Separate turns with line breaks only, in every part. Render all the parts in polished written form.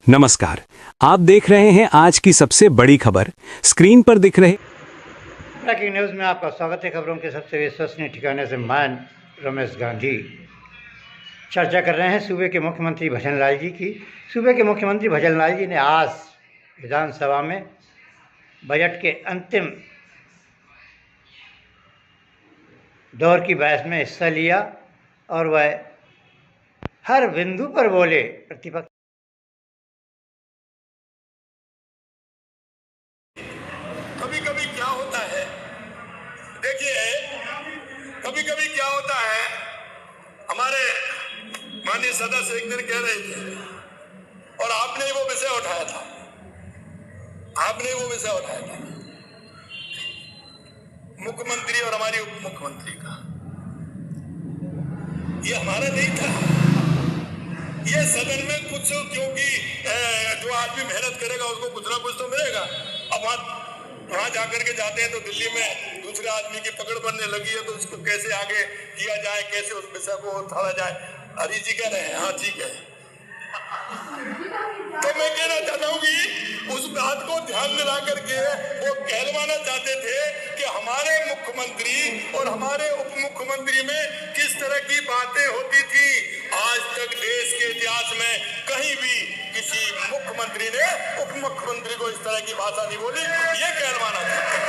नमस्कार। आप देख रहे हैं आज की सबसे बड़ी खबर। स्क्रीन पर दिख रहे
ब्रेकिंग न्यूज़ में आपका स्वागत है। खबरों के सबसे विश्वसनीय ठिकाने से मैं रमेश गांधी चर्चा कर रहे हैं सूबे के मुख्यमंत्री भजन लाल जी की। सूबे के मुख्यमंत्री भजन लाल जी ने आज विधानसभा में बजट के अंतिम दौर की बहस में हिस्सा लिया और वह हर बिंदु पर बोले। प्रतिपक्ष
कभी कभी क्या होता है, देखिए कभी कभी क्या होता है, हमारे माननीय सदस्य एक दिन कह रहे थे और आपने वो विषय उठाया था, मुख्यमंत्री और हमारी उप मुख्यमंत्री का। ये हमारा नहीं था, ये सदन में कुछ, क्योंकि जो आदमी मेहनत करेगा उसको कुछ ना कुछ तो मिलेगा। अब वहां जाकर के जाते हैं तो दिल्ली में दूसरे आदमी की पकड़ बनने लगी है, तो उसको कैसे आगे किया जाए, कैसे उस विषय को उठाया जाए। हरी जी कह रहे हैं हाँ ठीक है। तो मैं कहना चाहता हूँ कि उस बात को ध्यान में ला करके वो कहलवाना चाहते थे कि हमारे मुख्यमंत्री और हमारे उप मुख्यमंत्री में किस तरह की बातें होती थी। आज तक देश के इतिहास में कहीं भी किसी मुख्यमंत्री ने उप मुख्यमंत्री को इस तरह की भाषा नहीं बोली। ये कहलवाना चाहते हैं,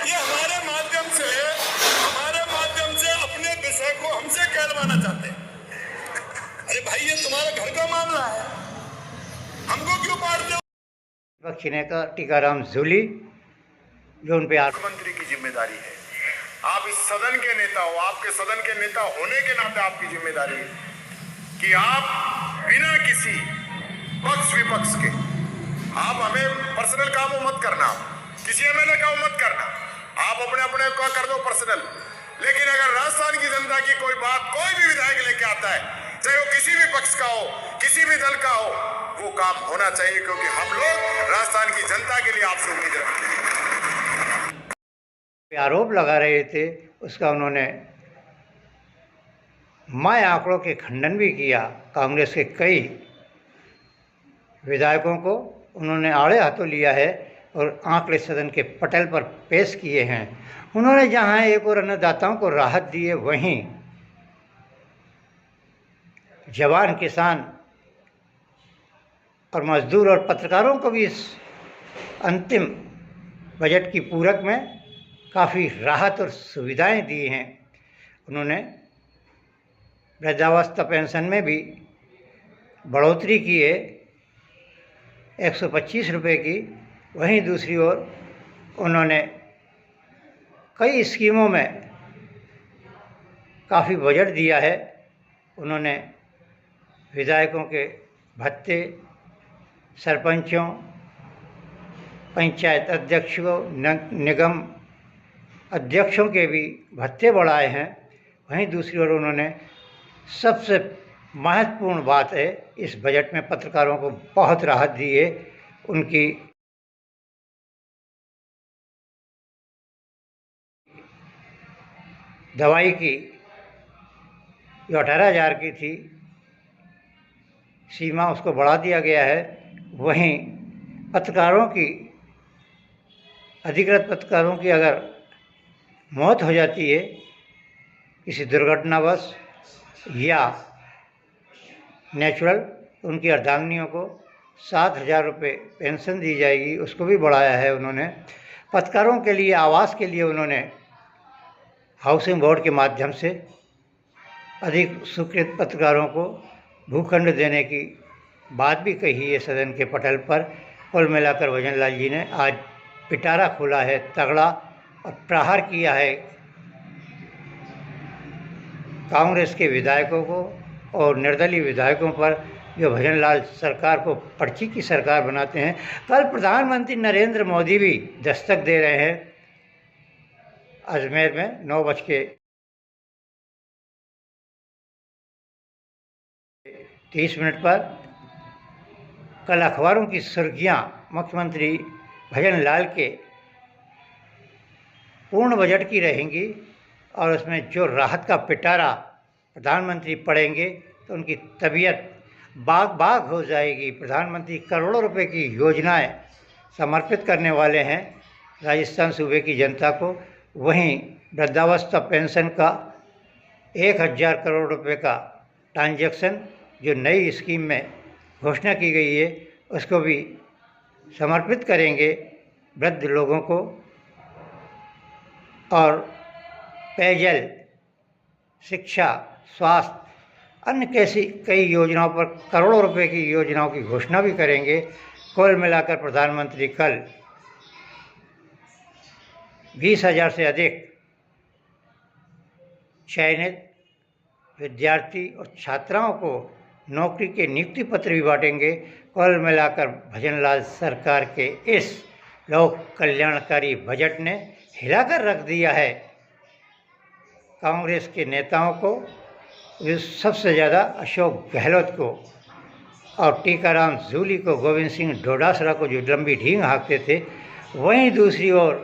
ये हमारे माध्यम से अपने विषय को हमसे कहलवाना चाहते हैं। अरे भाई ये तुम्हारा घर का मामला है, हमको क्यों मारते हो।
विपक्षी नेता टीकाराम जूली जो उन पे
मुख्यमंत्री की जिम्मेदारी है, आप इस सदन के नेता हो, आपके सदन के नेता होने के नाते आपकी जिम्मेदारी है कि आप बिना किसी पक्ष विपक्ष के, आप हमें पर्सनल काम मत करना, किसी एमएलए का मत करना, आप अपने अपने का कर दो पर्सनल। लेकिन अगर राजस्थान की जनता की कोई बात कोई भी विधायक लेके आता है, चाहे वो किसी भी पक्ष का हो, किसी भी दल का हो, वो काम होना चाहिए, क्योंकि हम लोग राजस्थान की जनता के लिए आपसे उम्मीद रखते हैं।
आरोप लगा रहे थे उसका उन्होंने माय आंकड़ों के खंडन भी किया। कांग्रेस के कई विधायकों को उन्होंने आड़े हाथों लिया है और आंकड़े सदन के पटल पर पेश किए हैं। उन्होंने जहां एक और अन्नदाताओं को राहत दी है, वहीं जवान, किसान और मजदूर और पत्रकारों को भी इस अंतिम बजट की पूरक में काफ़ी राहत और सुविधाएं दी हैं। उन्होंने वृद्धावस्था पेंशन में भी बढ़ोतरी की है 125 रुपये की। वहीं दूसरी ओर उन्होंने कई स्कीमों में काफ़ी बजट दिया है। उन्होंने विधायकों के भत्ते, सरपंचों, पंचायत अध्यक्षों, निगम अध्यक्षों के भी भत्ते बढ़ाए हैं। वहीं दूसरी ओर उन्होंने सबसे महत्वपूर्ण बात है, इस बजट में पत्रकारों को बहुत राहत दी है। उनकी दवाई की जो 18,000 की थी सीमा, उसको बढ़ा दिया गया है। वहीं पत्रकारों की, अधिकृत पत्रकारों की अगर मौत हो जाती है किसी दुर्घटनावश या नेचुरल, तो उनकी अर्धांगिनियों को 7,000 रुपये पेंशन दी जाएगी, उसको भी बढ़ाया है उन्होंने। पत्रकारों के लिए आवास के लिए उन्होंने हाउसिंग बोर्ड के माध्यम से अधिक स्वीकृत पत्रकारों को भूखंड देने की बात भी कही है सदन के पटल पर। कुल मिलाकर भजन लाल जी ने आज पिटारा खोला है तगड़ा और प्रहार किया है कांग्रेस के विधायकों को और निर्दलीय विधायकों पर, जो भजन लाल सरकार को पर्ची की सरकार बनाते हैं। कल प्रधानमंत्री नरेंद्र मोदी भी दस्तक दे रहे हैं अजमेर में 9:30 पर। कल अखबारों की सुर्खियां मुख्यमंत्री भजन लाल के पूर्ण बजट की रहेंगी और उसमें जो राहत का पिटारा प्रधानमंत्री पढ़ेंगे तो उनकी तबीयत बाग बाग हो जाएगी। प्रधानमंत्री करोड़ों रुपए की योजनाएं समर्पित करने वाले हैं राजस्थान सूबे की जनता को। वहीं वृद्धावस्था पेंशन का 1000 करोड़ रुपए का ट्रांजैक्शन जो नई स्कीम में घोषणा की गई है उसको भी समर्पित करेंगे वृद्ध लोगों को। और पेयजल, शिक्षा, स्वास्थ्य, अन्य कैसी कई योजनाओं पर करोड़ों रुपए की योजनाओं की घोषणा भी करेंगे। कुल मिलाकर प्रधानमंत्री कल 20,000 से अधिक चयनित विद्यार्थी और छात्राओं को नौकरी के नियुक्ति पत्र भी बांटेंगे। कुल मिलाकर भजनलाल सरकार के इस लोक कल्याणकारी बजट ने हिलाकर रख दिया है कांग्रेस के नेताओं को, सबसे ज़्यादा अशोक गहलोत को और टीकाराम जूली को, गोविंद सिंह डोटासरा को जो लंबी ढींग हाँकते थे। वहीं दूसरी ओर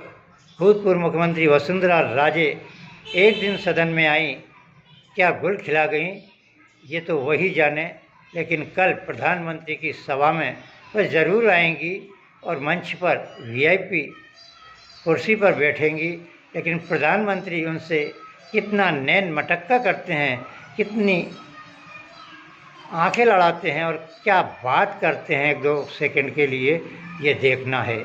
भूतपूर्व मुख्यमंत्री वसुंधरा राजे एक दिन सदन में आई, क्या गुल खिला गईं ये तो वही जाने, लेकिन कल प्रधानमंत्री की सभा में वह ज़रूर आएंगी और मंच पर वीआईपी कुर्सी पर बैठेंगी। लेकिन प्रधानमंत्री उनसे कितना नैन मटक्का करते हैं, कितनी आंखें लड़ाते हैं और क्या बात करते हैं 1-2 सेकंड के लिए, ये देखना है।